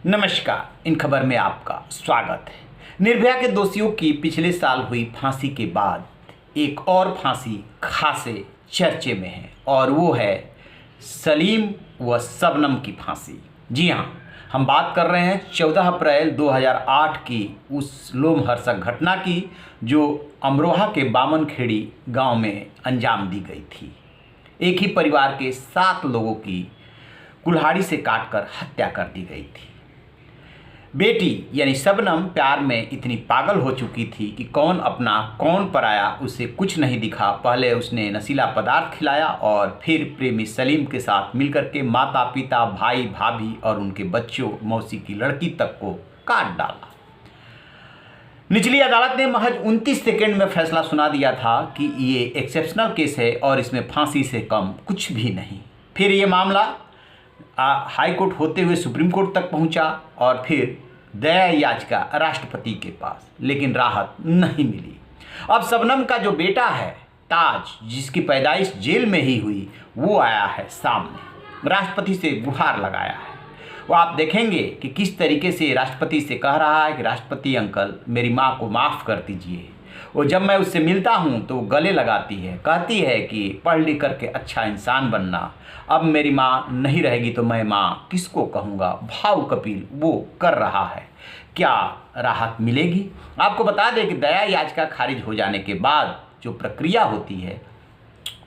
नमस्कार। इन खबर में आपका स्वागत है। निर्भया के दोषियों की पिछले साल हुई फांसी के बाद एक और फांसी खासे चर्चे में है और वो है सलीम व शबनम की फांसी। जी हाँ, हम बात कर रहे हैं 14 अप्रैल 2008 की उस लोमहर्षक घटना की जो अमरोहा के बामनखेड़ी गांव में अंजाम दी गई थी। एक ही परिवार के 7 लोगों की कुल्हाड़ी से काटकर हत्या कर दी गई थी। बेटी यानी शबनम प्यार में इतनी पागल हो चुकी थी कि कौन अपना कौन पराया उसे कुछ नहीं दिखा। पहले उसने नशीला पदार्थ खिलाया और फिर प्रेमी सलीम के साथ मिलकर के माता पिता भाई भाभी और उनके बच्चों मौसी की लड़की तक को काट डाला। निचली अदालत ने महज 29 सेकंड में फैसला सुना दिया था कि ये एक्सेप्शनल केस है और इसमें फांसी से कम कुछ भी नहीं। फिर ये मामला हाई कोर्ट होते हुए सुप्रीम कोर्ट तक पहुंचा और फिर दया याचिका राष्ट्रपति के पास, लेकिन राहत नहीं मिली। अब शबनम का जो बेटा है ताज, जिसकी पैदाइश जेल में ही हुई, वो आया है सामने, राष्ट्रपति से गुहार लगाया है। वो आप देखेंगे कि किस तरीके से राष्ट्रपति से कह रहा है कि राष्ट्रपति अंकल मेरी माँ को माफ़ कर दीजिए। वो जब मैं उससे मिलता हूँ तो गले लगाती है, कहती है कि पढ़ लिख करके अच्छा इंसान बनना। अब मेरी माँ नहीं रहेगी तो मैं माँ किसको कहूँगा। भाव कपिल वो कर रहा है। क्या राहत मिलेगी? आपको बता दें कि दया याचिका खारिज हो जाने के बाद जो प्रक्रिया होती है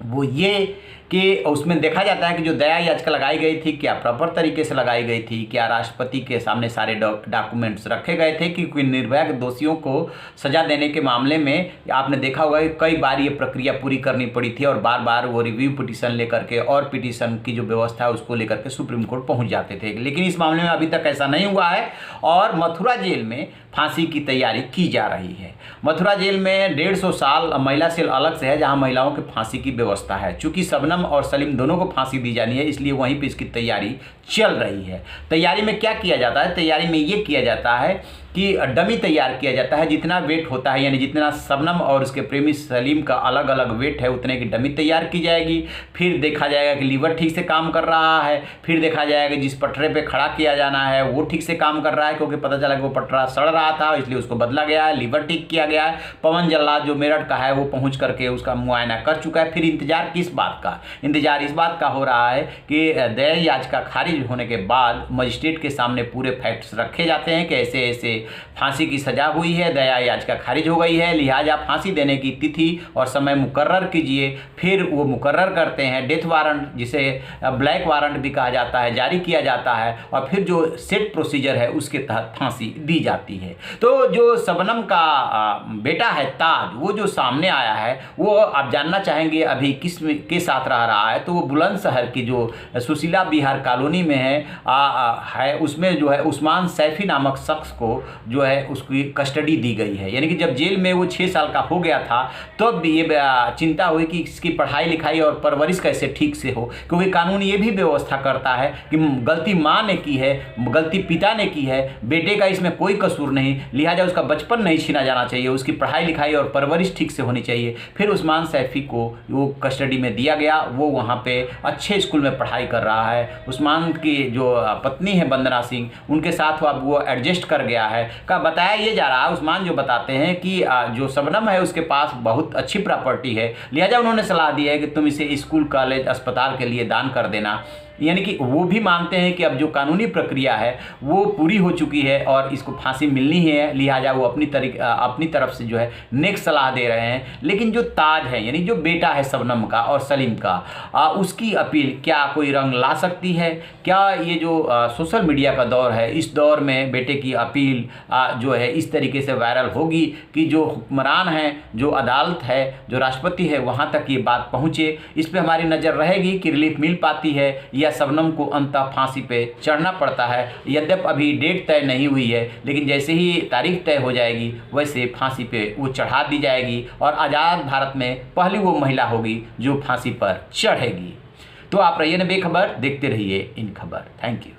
वो ये कि उसमें देखा जाता है कि जो दया याचिका लगाई गई थी क्या प्रॉपर तरीके से लगाई गई थी, क्या राष्ट्रपति के सामने सारे डॉक्यूमेंट्स रखे गए थे। कि निर्भया के दोषियों को सजा देने के मामले में आपने देखा होगा कि कई बार ये प्रक्रिया पूरी करनी पड़ी थी और बार बार वो रिव्यू पिटीशन लेकर के और पिटीशन की जो व्यवस्था है उसको लेकर के सुप्रीम कोर्ट पहुँच जाते थे। लेकिन इस मामले में अभी तक ऐसा नहीं हुआ है और मथुरा जेल में फांसी की तैयारी की जा रही है। मथुरा जेल में 150 साल महिला सेल अलग से है जहां महिलाओं की फांसी की व्यवस्था है। चूंकि शबनम और सलीम दोनों को फांसी दी जानी है, इसलिए वहीं पे इसकी तैयारी चल रही है। तैयारी में क्या किया जाता है? तैयारी में ये किया जाता है कि डमी तैयार किया जाता है। जितना वेट होता है, यानी जितना शबनम और उसके प्रेमी सलीम का अलग अलग वेट है उतने की डमी तैयार की जाएगी। फिर देखा जाएगा कि लीवर ठीक से काम कर रहा है। फिर देखा जाएगा जिस पटरे पे खड़ा किया जाना है वो ठीक से काम कर रहा है, क्योंकि पता चला कि वो पटरा सड़ रहा था इसलिए उसको बदला गया है। लीवर ठीक किया गया है। पवन जल्लाद जो मेरठ का है वो पहुँच करके उसका मुआयना कर चुका है। फिर इंतजार किस बात का? इंतजार इस बात का हो रहा है कि दया याचिका खारिज होने के बाद मजिस्ट्रेट के सामने पूरे फैक्ट्स रखे जाते हैं कि ऐसे ऐसे फांसी की सजा हुई है, दया याचिका खारिज हो गई है, लिहाजा फांसी देने की तिथि और समय मुकर्रर कीजिए। फिर वो मुकर्रर करते हैं डेथ वारंट, जिसे ब्लैक वारंट भी कहा जाता है, जारी किया जाता है और फिर जो सेट प्रोसीजर है उसके तहत फांसी दी जाती है। तो जो शबनम का बेटा है ताज, वो जो सामने आया है वो आप जानना चाहेंगे अभी किस के साथ रह रहा है। तो वो बुलंदशहर की जो सुशीला विहार कॉलोनी में है उसमें जो है उस्मान सैफी नामक शख्स को जो है उसकी कस्टडी दी गई है। यानी कि जब जेल में वो 6 साल का हो गया था तब भी ये चिंता हुई कि इसकी पढ़ाई लिखाई और परवरिश कैसे ठीक से हो, क्योंकि कानून ये भी व्यवस्था करता है कि गलती माँ ने की है, गलती पिता ने की है, बेटे का इसमें कोई कसूर नहीं, लिहाजा उसका बचपन नहीं छीना जाना चाहिए, उसकी पढ़ाई लिखाई और परवरिश ठीक से होनी चाहिए। फिर उस्मान सैफी को वो कस्टडी में दिया गया। वो वहाँ पे अच्छे स्कूल में पढ़ाई कर रहा है। उस्मान की जो पत्नी है वंदना सिंह, उनके साथ अब वो एडजस्ट कर गया है। का बताया ये जा रहा है, उस्मान जो बताते हैं कि जो शबनम है उसके पास बहुत अच्छी प्रॉपर्टी है, लिहाजा उन्होंने सलाह दी है कि तुम इसे स्कूल कॉलेज अस्पताल के लिए दान कर देना। यानी कि वो भी मानते हैं कि अब जो कानूनी प्रक्रिया है वो पूरी हो चुकी है और इसको फांसी मिलनी है, लिहाजा वो अपनी तरफ से जो है नेक्स्ट सलाह दे रहे हैं। लेकिन जो ताज है यानी जो बेटा है शबनम का और सलीम का, उसकी अपील क्या कोई रंग ला सकती है? क्या ये जो सोशल मीडिया का दौर है, इस दौर में बेटे की अपील जो है इस तरीके से वायरल होगी कि जो हुक्मरान है, जो अदालत है, जो राष्ट्रपति है, वहाँ तक ये बात पहुँचे? इस पर हमारी नज़र रहेगी कि रिलीफ मिल पाती है या शबनम को अंततः फांसी पे चढ़ना पड़ता है। यद्यप अभी डेट तय नहीं हुई है, लेकिन जैसे ही तारीख तय हो जाएगी वैसे फांसी पे वो चढ़ा दी जाएगी और आज़ाद भारत में पहली वो महिला होगी जो फांसी पर चढ़ेगी। तो आप रहिए ना बेखबर, देखते रहिए इन खबर। Thank you.